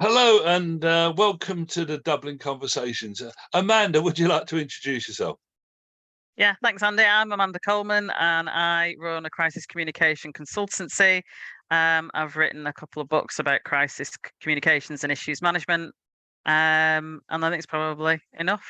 Hello and welcome to the Dublin Conversations. Amanda, would you like to introduce yourself? Yeah, thanks, Andy. I'm Amanda Coleman and I run a crisis communication consultancy. I've written a couple of books about crisis communications and issues management. And I think it's probably enough.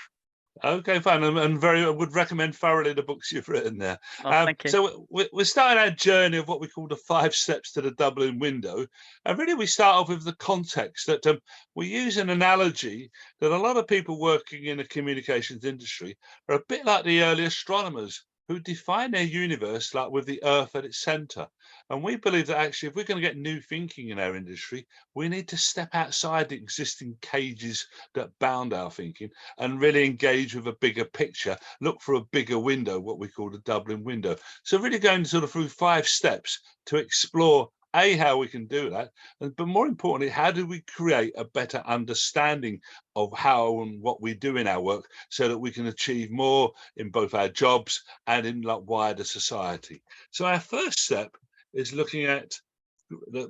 Okay, fine, and I would recommend thoroughly the books you've written there. Oh, thank you. So we're starting our journey of what we call the 5 steps to the Dublin window, and really we start off with the context that we use an analogy that a lot of people working in the communications industry are a bit like the early astronomers who define their universe like with the Earth at its centre. And we believe that actually, if we're going to get new thinking in our industry, we need to step outside the existing cages that bound our thinking and really engage with a bigger picture, look for a bigger window, what we call the Dublin window. So really going sort of through 5 steps to explore how we can do that, but more importantly, how do we create a better understanding of how and what we do in our work so that we can achieve more in both our jobs and in like wider society. So our first step is looking at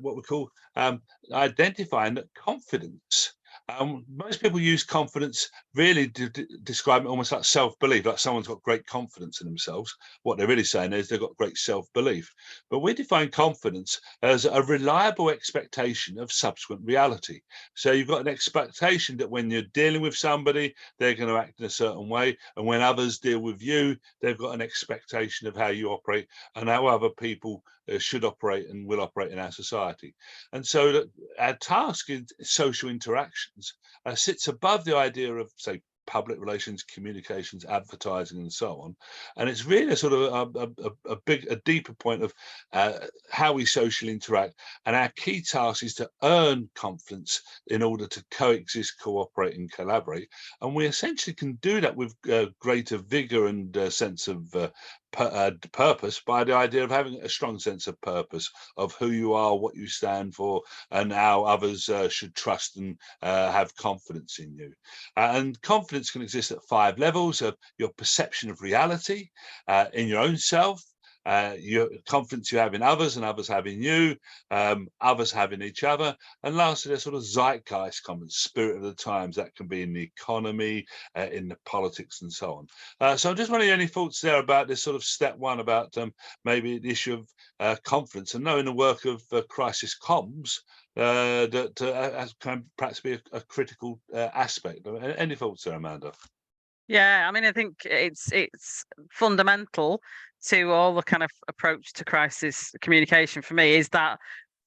what we call identifying that confidence. Most people use confidence really to describe it almost like self-belief, like someone's got great confidence in themselves. What they're really saying is they've got great self-belief. But we define confidence as a reliable expectation of subsequent reality. So you've got an expectation that when you're dealing with somebody, they're going to act in a certain way. And when others deal with you, they've got an expectation of how you operate and how other people should operate and will operate in our society. And so that our task in social interactions sits above the idea of, say, public relations, communications, advertising, and so on. And it's really a sort of a deeper point of how we socially interact. And our key task is to earn confidence in order to coexist, cooperate, and collaborate. And we essentially can do that with greater vigor and sense of purpose by the idea of having a strong sense of purpose of who you are, what you stand for, and how others should trust and have confidence in you. And confidence can exist at 5 levels of your perception of reality in your own self, your confidence you have in others and others have in you, others have in each other, and lastly, there's sort of zeitgeist confidence, spirit of the times. That can be in the economy, in the politics, and so on. So I'm just wondering, any thoughts there about this sort of step one about maybe the issue of confidence, and knowing the work of crisis comms that can perhaps be a critical aspect. Any thoughts there, Amanda? Yeah, I mean, I think it's fundamental to all the kind of approach to crisis communication for me is that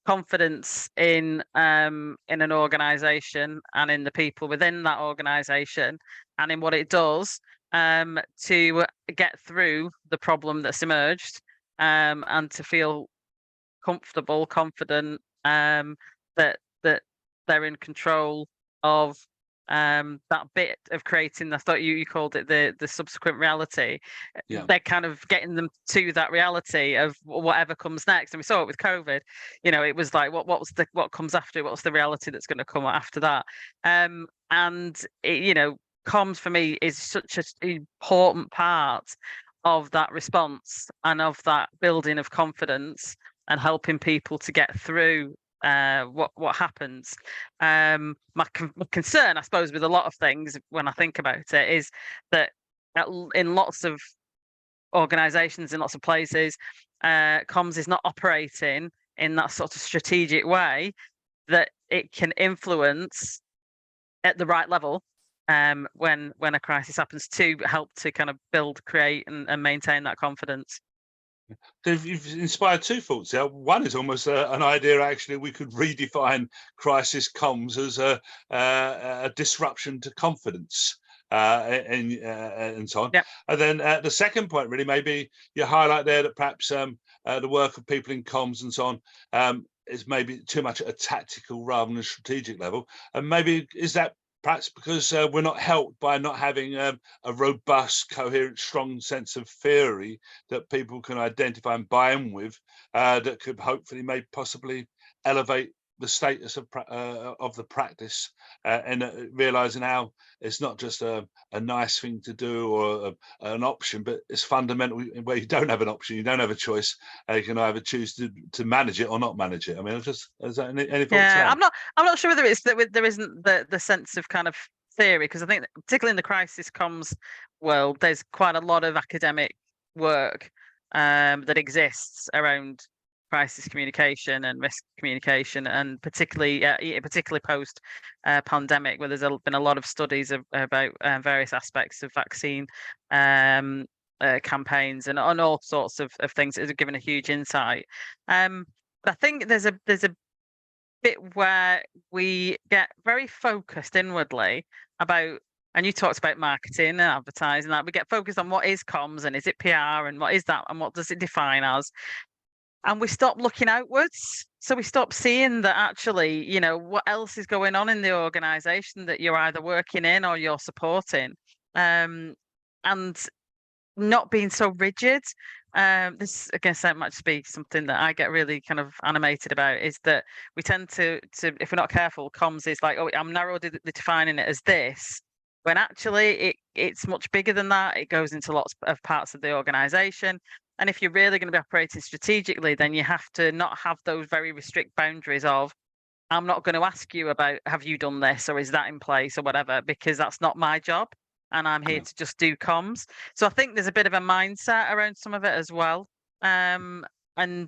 confidence in an organization and in the people within that organization and in what it does to get through the problem that's emerged and to feel comfortable, confident that they're in control of that bit of creating. I thought you called it the subsequent reality. Yeah. They're kind of getting them to that reality of whatever comes next. And we saw it with COVID. It was like what comes after it? What's the reality that's going to come after that? And comms for me is such an important part of that response and of that building of confidence and helping people to get through what happens. My concern, I suppose, with a lot of things when I think about it is that in lots of organizations, in lots of places, comms is not operating in that sort of strategic way that it can influence at the right level when a crisis happens to help to kind of build, create, and maintain that confidence. So you've inspired two thoughts there. One is almost an idea, actually, we could redefine crisis comms as a disruption to confidence and so on. Yeah. And then the second point, really, maybe you highlight there that perhaps the work of people in comms and so on is maybe too much at a tactical rather than a strategic level. And maybe is that perhaps because we're not helped by not having a robust, coherent, strong sense of theory that people can identify and buy in with, that could hopefully, possibly elevate the status of the practice, and realizing how it's not just a nice thing to do or an option, but it's fundamental where you don't have an option, you don't have a choice. You can either choose to manage it or not manage it. I mean, is that any thoughts Yeah, there? I'm not sure whether it's that there isn't the sense of kind of theory, because I think that particularly in the crisis comms world, there's quite a lot of academic work that exists around crisis communication and risk communication, and particularly post pandemic, where there's been a lot of studies about various aspects of vaccine campaigns and on all sorts of things that have given a huge insight. But I think there's a bit where we get very focused inwardly about, and you talked about marketing and advertising, that we get focused on what is comms and is it PR and what is that and what does it define as, and we stop looking outwards. So we stop seeing that actually, what else is going on in the organization that you're either working in or you're supporting, and not being so rigid. This again might be something that I get really kind of animated about, is that we tend to if we're not careful, comms is like, oh, I'm narrowly defining it as this, when actually it's much bigger than that. It goes into lots of parts of the organization. And if you're really going to be operating strategically, then you have to not have those very restrict boundaries of, I'm not going to ask you about, have you done this or is that in place or whatever, because that's not my job. And I'm here to just do comms. So I think there's a bit of a mindset around some of it as well. And I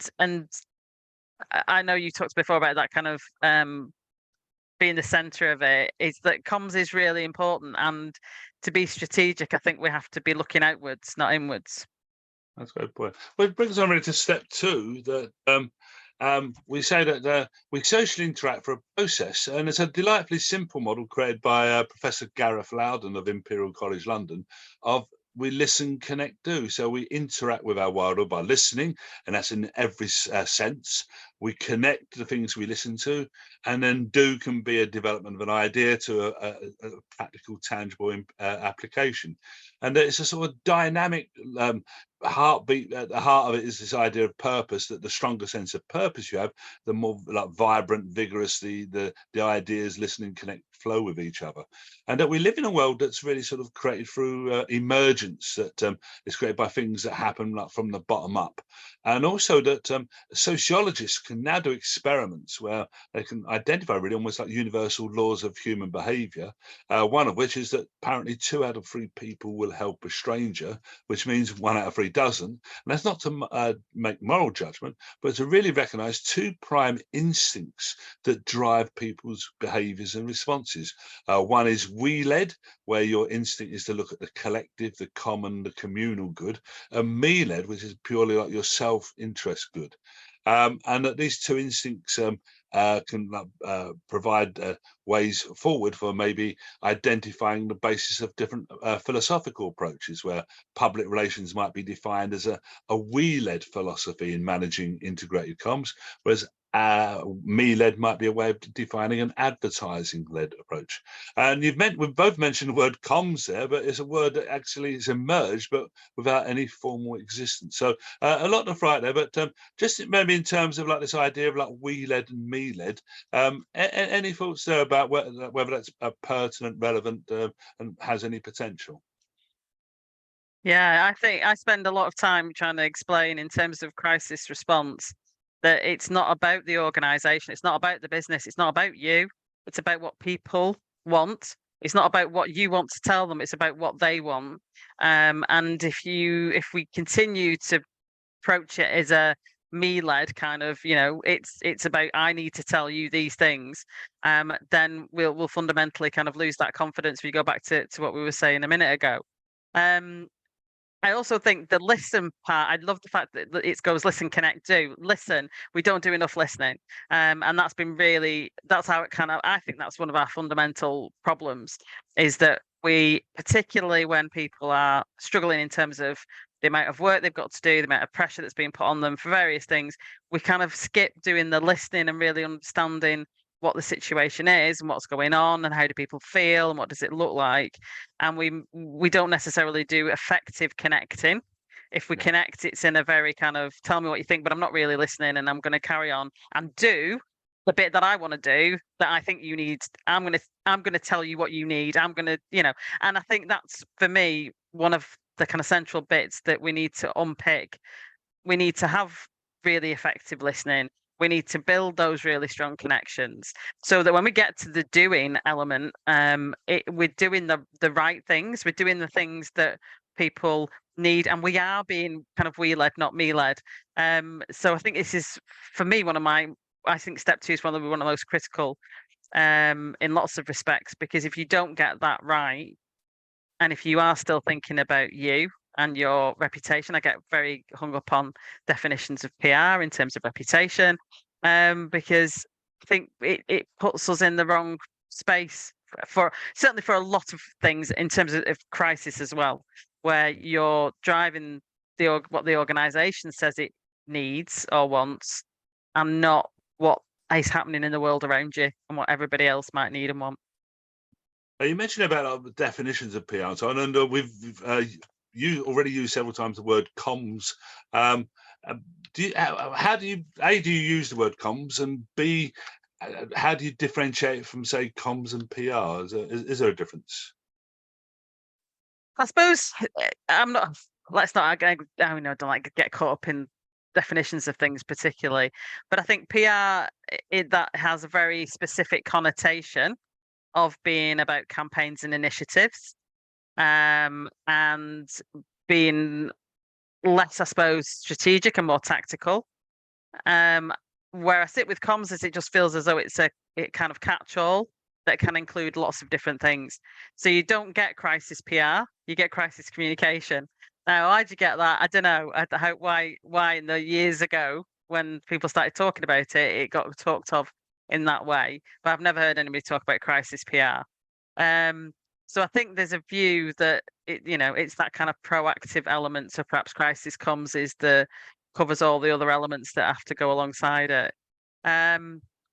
know you talked before about that kind of being the center of it, is that comms is really important. And to be strategic, I think we have to be looking outwards, not inwards. That's a good point. Well, it brings on really to step two, that we say that we socially interact for a process, and it's a delightfully simple model created by Professor Gareth Loudon of Imperial College London, of we listen, connect, do. So we interact with our world by listening, and that's in every sense. We connect the things we listen to, and then do can be a development of an idea to a practical, tangible application. And it's a sort of dynamic heartbeat. At the heart of it is this idea of purpose, that the stronger sense of purpose you have, the more like vibrant, vigorous the ideas, listening, connect, flow with each other. And that we live in a world that's really sort of created through emergence, that is created by things that happen like from the bottom up. And also that sociologists can now do experiments where they can identify really almost like universal laws of human behavior, one of which is that apparently 2 out of 3 people will help a stranger, which means 1 out of 3 doesn't. And that's not to make moral judgment, but to really recognize 2 prime instincts that drive people's behaviors and responses. One is we-led, where your instinct is to look at the collective, the common, the communal good, and me-led, which is purely like your self-interest good. And that these 2 instincts can provide ways forward for maybe identifying the basis of different philosophical approaches, where public relations might be defined as a we-led philosophy in managing integrated comms, whereas me-led might be a way of defining an advertising-led approach. And we've both mentioned the word comms there, but it's a word that actually has emerged, but without any formal existence. So a lot to fry there, but just maybe in terms of like this idea of like we-led and me-led, any thoughts there about whether that's pertinent, relevant, and has any potential? Yeah, I think I spend a lot of time trying to explain in terms of crisis response that it's not about the organization, it's not about the business, it's not about you, it's about what people want. It's not about what you want to tell them, it's about what they want. And if we continue to approach it as a me-led kind of, it's about, I need to tell you these things, then we'll fundamentally kind of lose that confidence. If you go back to what we were saying a minute ago. I also think the listen part, I love the fact that it goes listen, connect, do. Listen, we don't do enough listening. And that's how it kind of, I think that's one of our fundamental problems, is that we, particularly when people are struggling in terms of the amount of work they've got to do, the amount of pressure that's being put on them for various things, we kind of skip doing the listening and really understanding what the situation is and what's going on and how do people feel and what does it look like. And we don't necessarily do effective connecting. If we connect, it's in a very kind of tell me what you think, but I'm not really listening and I'm going to carry on and do the bit that I want to do that I think you need, I'm gonna tell you what you need. I'm gonna, and I think that's for me one of the kind of central bits that we need to unpick. We need to have really effective listening. We need to build those really strong connections so that when we get to the doing element, we're doing the right things. We're doing the things that people need, and we are being kind of we led, not me led. So I think this is for me I think step 2 is one of the most critical in lots of respects, because if you don't get that right, and if you are still thinking about you and your reputation, I get very hung up on definitions of PR in terms of reputation, because I think it puts us in the wrong space for certainly for a lot of things in terms of crisis as well, where you're driving what the organisation says it needs or wants, and not what is happening in the world around you and what everybody else might need and want. You mentioned about the definitions of PR, so I know we've you already used several times the word comms. How do you use the word comms, and B, how do you differentiate from, say, comms and PR? Is there a difference? I suppose I'm not. Let's not. I don't like get caught up in definitions of things particularly, but I think PR that has a very specific connotation of being about campaigns and initiatives, and being less, I suppose, strategic and more tactical. Where I sit with comms is it just feels as though it's a kind of catch-all that can include lots of different things. So you don't get crisis PR, you get crisis communication. Now, why'd you get that? I don't know. Why in the years ago when people started talking about it, it got talked of in that way. But I've never heard anybody talk about crisis PR. So I think there's a view that it's that kind of proactive element. So perhaps crisis comms covers all the other elements that have to go alongside it.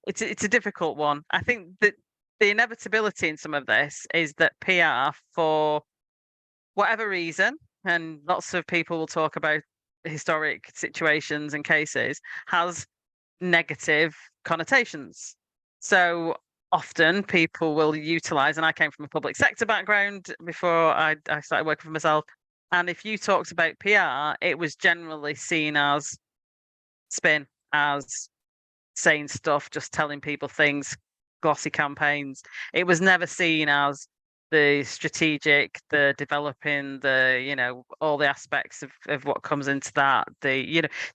It's a difficult one. I think that the inevitability in some of this is that PR, for whatever reason, and lots of people will talk about historic situations and cases, has negative connotations. So often people will utilize, and I came from a public sector background before I started working for myself. And if you talked about PR, it was generally seen as spin, as saying stuff, just telling people things, glossy campaigns. It was never seen as the strategic, the developing, all the aspects of what comes into that.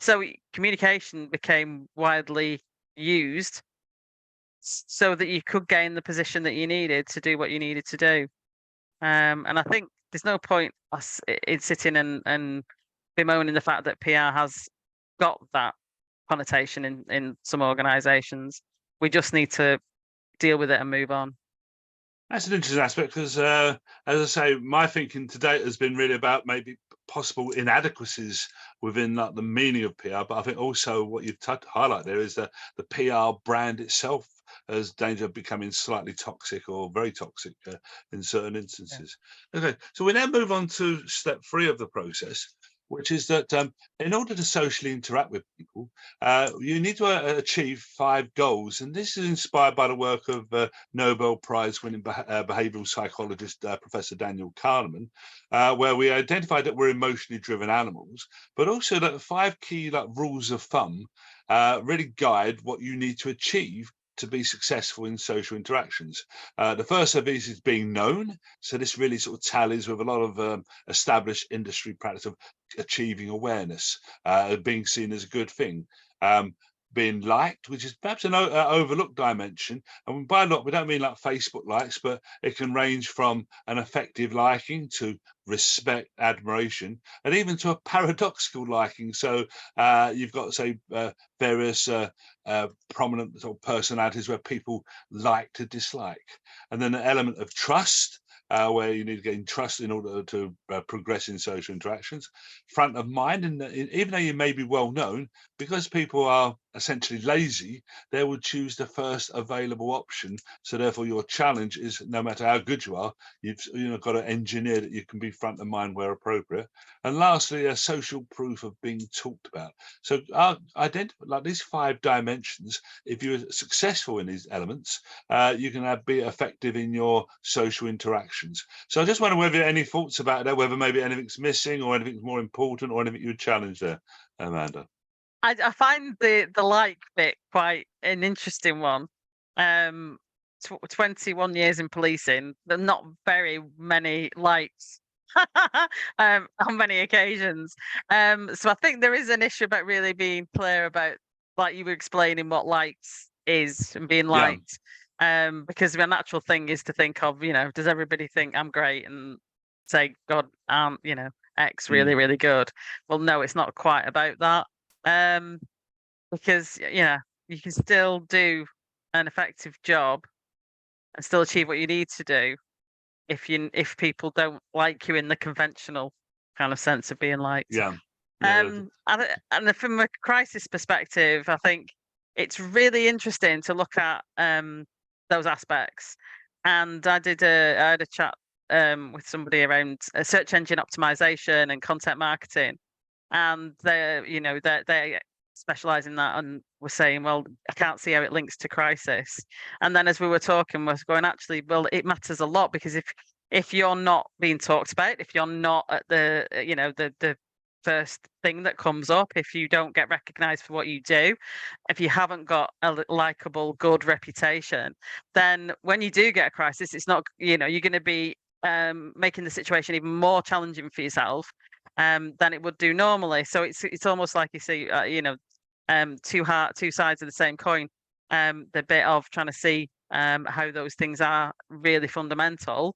So communication became widely used so that you could gain the position that you needed to do what you needed to do. And I think there's no point us in sitting and bemoaning the fact that PR has got that connotation in some organisations. We just need to deal with it and move on. That's an interesting aspect because, as I say, my thinking to date has been really about maybe possible inadequacies within the meaning of PR. But I think also what you've highlighted there is that the PR brand itself has danger of becoming slightly toxic or very toxic in certain instances. Yeah. Okay, so we now move on to step 3 of the process, which is that in order to socially interact with people, you need to achieve 5 goals. And this is inspired by the work of Nobel Prize-winning behavioral psychologist, Professor Daniel Kahneman, where we identified that we're emotionally driven animals, but also that 5 key rules of thumb really guide what you need to achieve to be successful in social interactions. The first of these is being known. So this really sort of tallies with a lot of established industry practice of achieving awareness, being seen as a good thing. Being liked, which is perhaps an overlooked dimension. And by lot, we don't mean like Facebook likes, but it can range from an effective liking to respect, admiration, and even to a paradoxical liking. So you've got, say, various prominent sort of personalities where people like to dislike. And then an element of trust, where you need to gain trust in order to progress in social interactions. Front of mind, and even though you may be well known, because people are essentially lazy, they will choose the first available option. So therefore your challenge is, no matter how good you are, you've got to engineer that you can be front of mind where appropriate. And lastly, a social proof of being talked about. So identify like these 5 dimensions. If you're successful in these elements, you can be effective in your social interactions. So I just wonder whether any thoughts about that, whether maybe anything's missing or anything's more important or anything you would challenge there, Amanda. I find the like bit quite an interesting one. 21 years in policing, but not very many likes on many occasions. So I think there is an issue about really being clear about, like you were explaining, what likes is and being Yeah. liked. Because the natural thing is to think of, does everybody think I'm great and say, God, X really, really good? Well, no, it's not quite about that. Because you can still do an effective job and still achieve what you need to do if people don't like you in the conventional kind of sense of being liked. Yeah. And from a crisis perspective, I think it's really interesting to look at those aspects. And I had a chat with somebody around search engine optimization and content marketing, and they specialize in that, and were saying, well, I can't see how it links to crisis. And then as we were talking, was going, actually, well, it matters a lot, because if you're not being talked about, if you're not at the the first thing that comes up, if you don't get recognized for what you do, if you haven't got a likable, good reputation, then when you do get a crisis, it's not, you're going to be making the situation even more challenging for yourself than it would do normally. So it's almost like you see, two sides of the same coin. The bit of trying to see how those things are really fundamental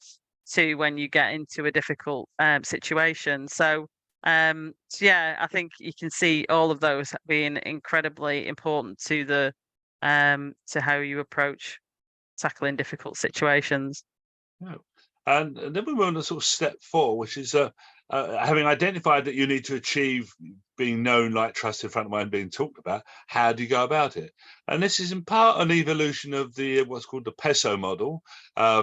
to when you get into a difficult situation. So yeah, I think you can see all of those being incredibly important to the to how you approach tackling difficult situations. Yeah. And then we move on to sort of step 4, which is having identified that you need to achieve being known, like, trusted, front of mind, being talked about. How do you go about it? And this is in part an evolution of the what's called the peso model,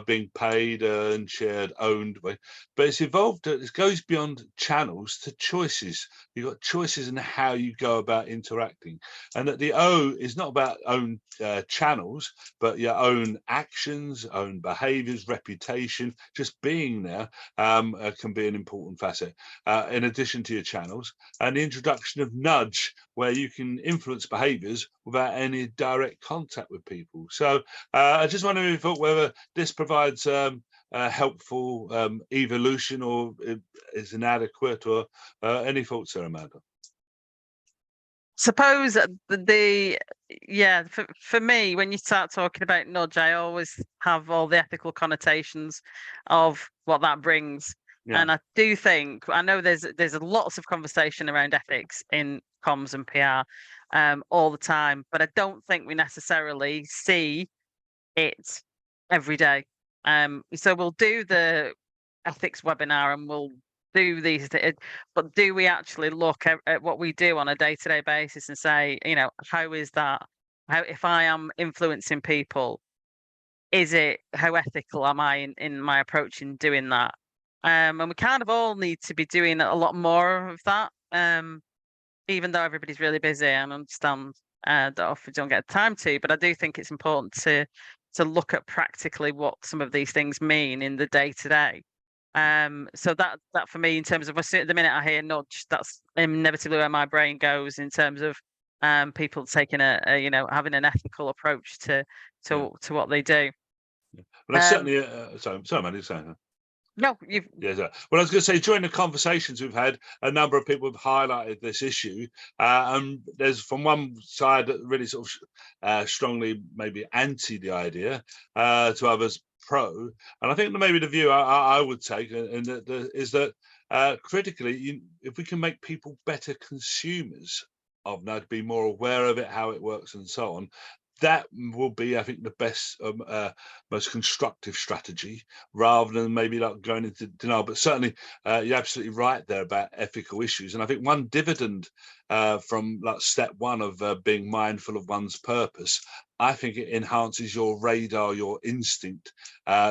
being paid, earned, shared, owned. But it's evolved. It goes beyond channels to choices. You've got choices in how you go about interacting, and that the O is not about own channels, but your own actions, own behaviors, reputation. Just being there can be an important facet, in addition to your channels, and the introduction of nudge, where you can influence behaviors without any direct contact with people. So I just wonder if you thought whether this provides a helpful evolution, or is inadequate, or any thoughts there, Amanda? Suppose for me, when you start talking about nudge, I always have all the ethical connotations of what that brings. Yeah. And I do think, I know there's lots of conversation around ethics in comms and PR all the time, but I don't think we necessarily see it every day. So we'll do the ethics webinar and we'll do these, but do we actually look at what we do on a day-to-day basis and say, how is that? How, if I am influencing people, how ethical am I in my approach in doing that? And we kind of all need to be doing a lot more of that. Even though everybody's really busy, and understand that often don't get time to, but I do think it's important to look at practically what some of these things mean in the day to day. So that for me, in terms of the minute I hear nudge, that's inevitably where my brain goes, in terms of people taking having an ethical approach to what they do. But I certainly, sorry, Amanda, you're saying that. No, you've. Yeah, well, I was going to say, during the conversations we've had, a number of people have highlighted this issue, and there's, from one side, that really sort of strongly maybe anti the idea, to others pro. And I think that maybe the view I would take, and is that critically, if we can make people better consumers of that, be more aware of it, how it works, and so on, that will be, I think, the best, most constructive strategy, rather than maybe like going into denial. But certainly, you're absolutely right there about ethical issues. And I think one dividend from like step one of being mindful of one's purpose, I think it enhances your radar, your instinct.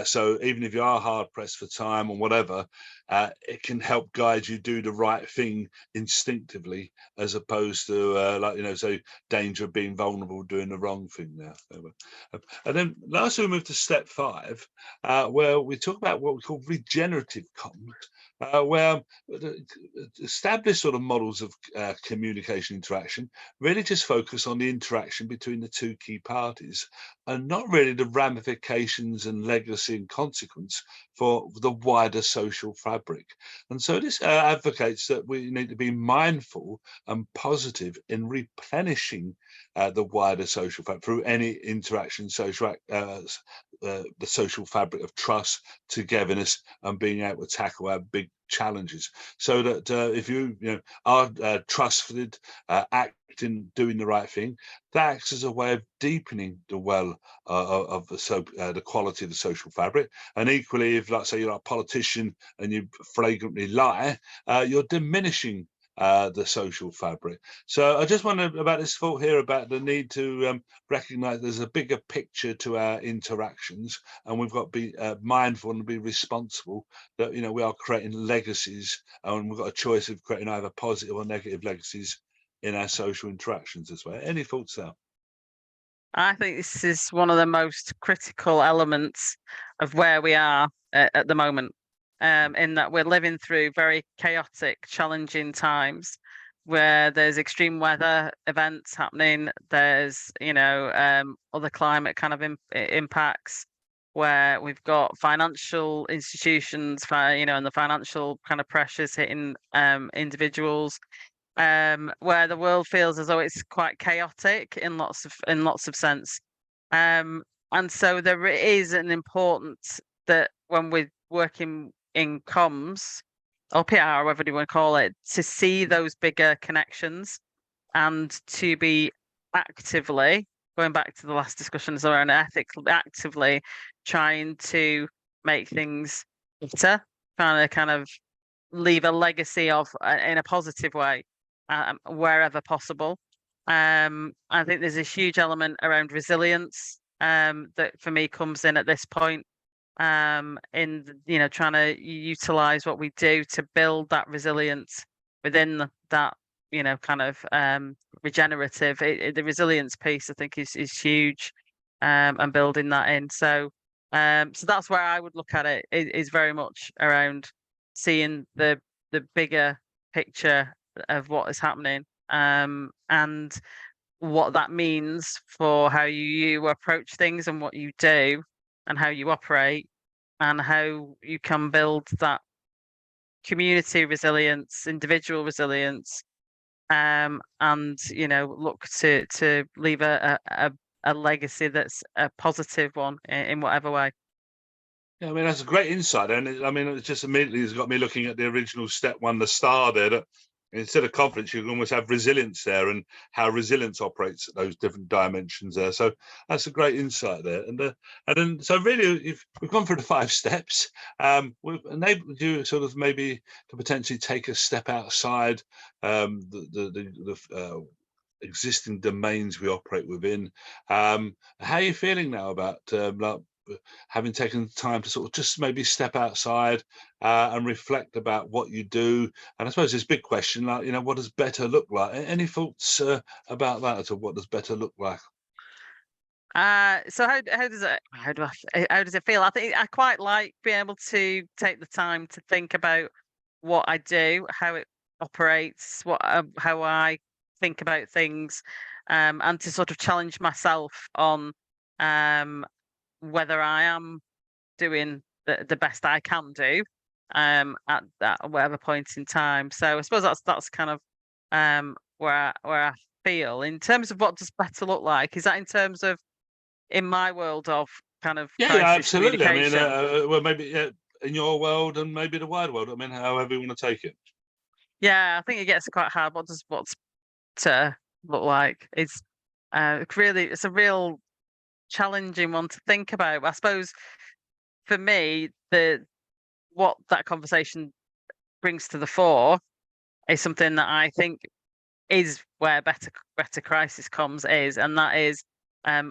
So even if you are hard pressed for time or whatever, it can help guide you do the right thing instinctively, as opposed to so danger of being vulnerable, doing the wrong thing now. And then lastly, we move to step 5, where we talk about what we call regenerative comms, where established sort of models of communication interaction really just focus on the interaction between the two key parties, and not really the ramifications and legacy and consequence for the wider social fabric. And so this advocates that we need to be mindful and positive in replenishing the wider social fabric through any interaction, the social fabric of trust, togetherness, and being able to tackle our big challenges. So that if you are trusted, acting, doing the right thing, that acts as a way of deepening the well of the quality of the social fabric. And equally, if, like say, you're a politician and you flagrantly lie, you're diminishing the social fabric. So I just wonder about this thought here about the need to recognize there's a bigger picture to our interactions, and we've got to be mindful and be responsible that we are creating legacies, and we've got a choice of creating either positive or negative legacies in our social interactions as well. Any thoughts there? I think this is one of the most critical elements of where we are at the moment, in that we're living through very chaotic, challenging times where there's extreme weather events happening. There's, other climate kind of impacts, where we've got financial institutions, and the financial kind of pressures hitting individuals, where the world feels as though it's quite chaotic in lots of sense. And so there is an importance that when we're working in comms or PR, whatever you want to call it, to see those bigger connections and to be actively, going back to the last discussions around ethics, actively trying to make things better, trying to kind of leave a legacy of in a positive way, wherever possible. I think there's a huge element around resilience that for me comes in at this point, in trying to utilize what we do to build that resilience within that kind of regenerative. The resilience piece I think is huge, and building that in. So that's where I would look at it, is very much around seeing the bigger picture of what is happening, and what that means for how you approach things and what you do and how you operate, and how you can build that community resilience, individual resilience, and look to leave a legacy that's a positive one in whatever way. Yeah, I mean, that's a great insight. And it just immediately has got me looking at the original step 1, the star there, that instead of confidence, you can almost have resilience there, and how resilience operates at those different dimensions there. So that's a great insight there. And then, so really, if we've gone through the 5 steps, we've enabled you sort of maybe to potentially take a step outside the existing domains we operate within. How are you feeling now about having taken time to sort of just maybe step outside and reflect about what you do? And I suppose this big question, like, what does better look like? Any thoughts about that, at all? What does better look like? So how does it feel? I think I quite like being able to take the time to think about what I do, how it operates, how I think about things, and to sort of challenge myself on whether I am doing the best I can do, at that whatever point in time. So I suppose that's kind of where I feel in terms of what does better look like. Is that in terms of in my world of kind of Yeah, crisis absolutely. I mean, communication? well, maybe in your world and maybe the wide world. I mean, however you want to take it. Yeah, I think it gets quite hard. What's to look like? It's a real challenging one to think about. I suppose for me, the what that conversation brings to the fore is something that I think is where better crisis comms is, and that is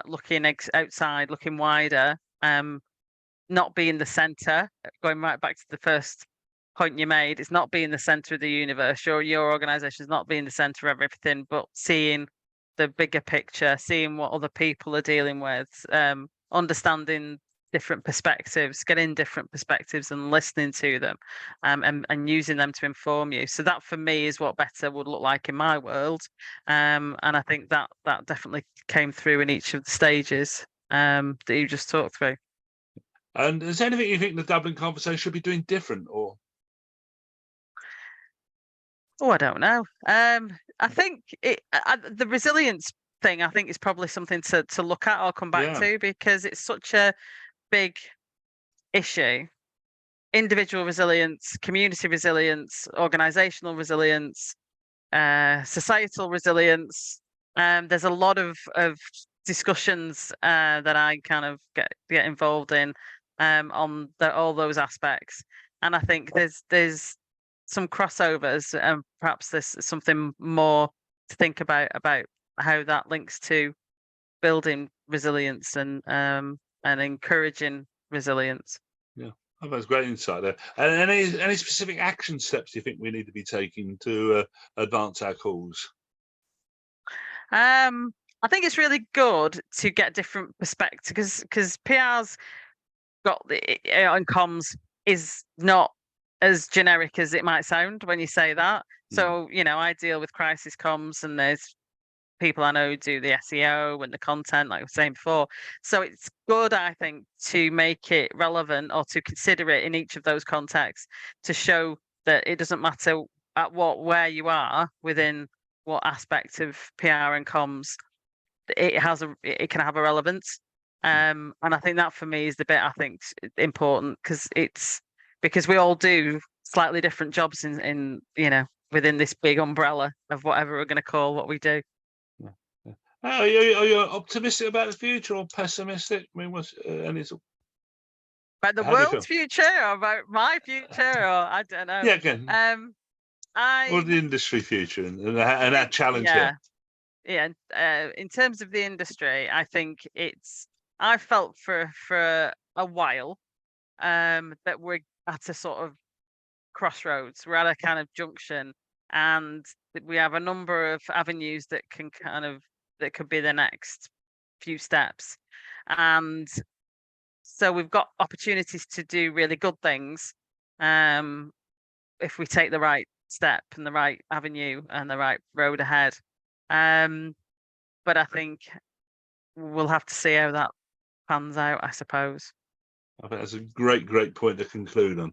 looking outside, looking wider, not being the center. Going right back to the first point you made, it's not being the center of the universe. Your organization is not being the center of everything, but seeing the bigger picture, seeing what other people are dealing with, understanding different perspectives, getting different perspectives and listening to them, and using them to inform you. So that for me is what better would look like in my world. And I think that definitely came through in each of the stages that you just talked through. And is there anything you think the Dublin Conversation should be doing different, or? Oh, I don't know. I think the resilience thing, I think, is probably something to look at or come back to, because it's such a big issue. Individual resilience, community resilience, organizational resilience, societal resilience. There's a lot of discussions that I kind of get involved in on all those aspects, and I think there's some crossovers, and perhaps there's something more to think about how that links to building resilience and encouraging resilience. Yeah, oh, that's great insight there. And any specific action steps you think we need to be taking to advance our cause? I think it's really good to get different perspectives, because PR's got on comms is not as generic as it might sound when you say that. So, I deal with crisis comms, and there's people I know do the SEO and the content, like I was saying before. So it's good, I think, to make it relevant or to consider it in each of those contexts, to show that it doesn't matter where you are within what aspect of PR and comms, it can have a relevance. And I think that for me is the bit I think important, because we all do slightly different jobs in within this big umbrella of whatever we're going to call what we do. Are you optimistic about the future or pessimistic? I mean, what's about the world's future, or about my future, or I don't know. Yeah, again. Or the industry future and our challenge here. Yeah. In terms of the industry, I think I felt for a while that we're at a sort of crossroads. We're at a kind of junction, and we have a number of avenues that could be the next few steps. And so we've got opportunities to do really good things if we take the right step and the right avenue and the right road ahead. But I think we'll have to see how that pans out, I suppose. I think that's a great point to conclude on.